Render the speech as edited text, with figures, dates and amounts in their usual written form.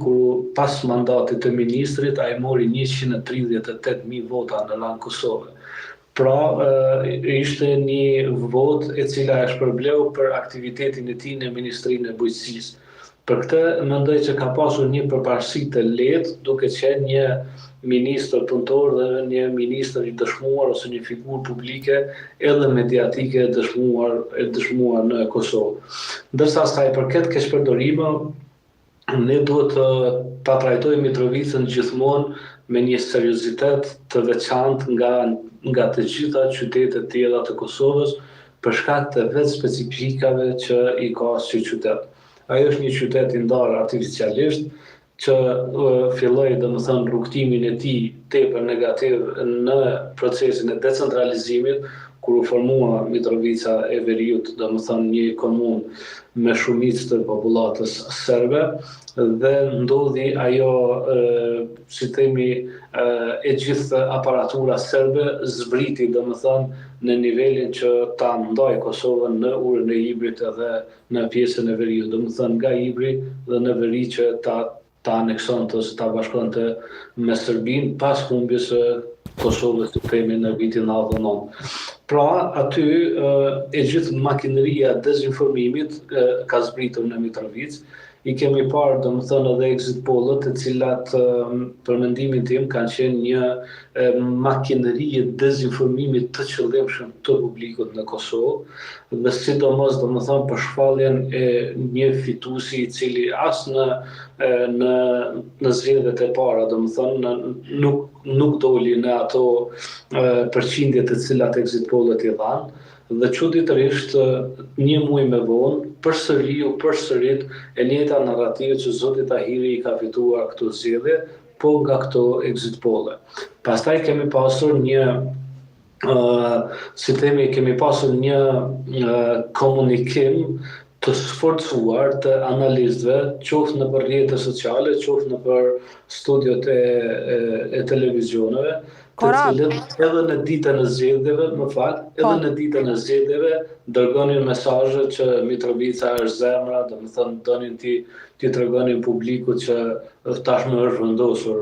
kur pas mandatit të ministrit, ai mori 138.000 vota në anë Kosovë. Pra, ishte një vot e cila e shpërbleu për aktivitetin e tij në Ministrinë e Bujqësisë. Për këtë mendoj që ka pasur një përparësi të lehtë, duke qenë një ministër punëtor dhe një ministër i dëshmuar ose një figurë publike edhe mediatike e dëshmuar në Kosovë. Ndërsa sa i përket keqpërdorime, ne duhet ta trajtojmë Mitrovicën gjithmonë me një seriozitet të veçantë nga të gjitha qytetet tjera të Kosovës, për shkak të vetë specifikave që i ka si qytet. Ajo është një qytet i ndarë artificialisht, që filloi domethënë rrugtimin e tij tepër negativ në procesin e decentralizimit, kur u formua Mitrovica e Veriut, domethënë një komunë me shumicë të popullatës serbe, dhe ndodhi ajo, si themi, e gjithë aparatura serbe zbriti domethënë në nivelin që ta ndaj Kosovën në urën e Ibrit edhe në pjesën e Veriut, domethënë nga Ibri dhe në Veri që ta aneksonte ose ta bashkonte me Serbinë pas humbjes së Kosovës të themi në vitin 99. Pra, aty e gjithë makineria e dezinformimit ka zbritur në Mitrovicë. I kemi parë domethënë edhe exit pollët, të cilat për mendimin tim kanë qenë një makineri e dezinformimit të qëllimshëm të publikut në Kosovë, dhe sidomos domethënë për shfalljen e një fituesi i cili as në zgjedhjet e para domethënë nuk doli në ato përqindjet të cilat exit pollët i dhanë. Dhe çuditërisht një muaj më vonë përsërit e njëjta narrativë që zoti Tahiri i ka fituar këto zgjedhje, po nga këto exit polle. Pastaj kemi pasur një komunikim të sforcuar të analistëve, qoftë në për rrjetet sociale, qoftë në për studiot e televizioneve, të cilët edhe në ditën e zgjedhjeve dërgonin mesazhe që Mitrovica është zemra, domethënë donin ti tregonin publikut që tashmë është vendosur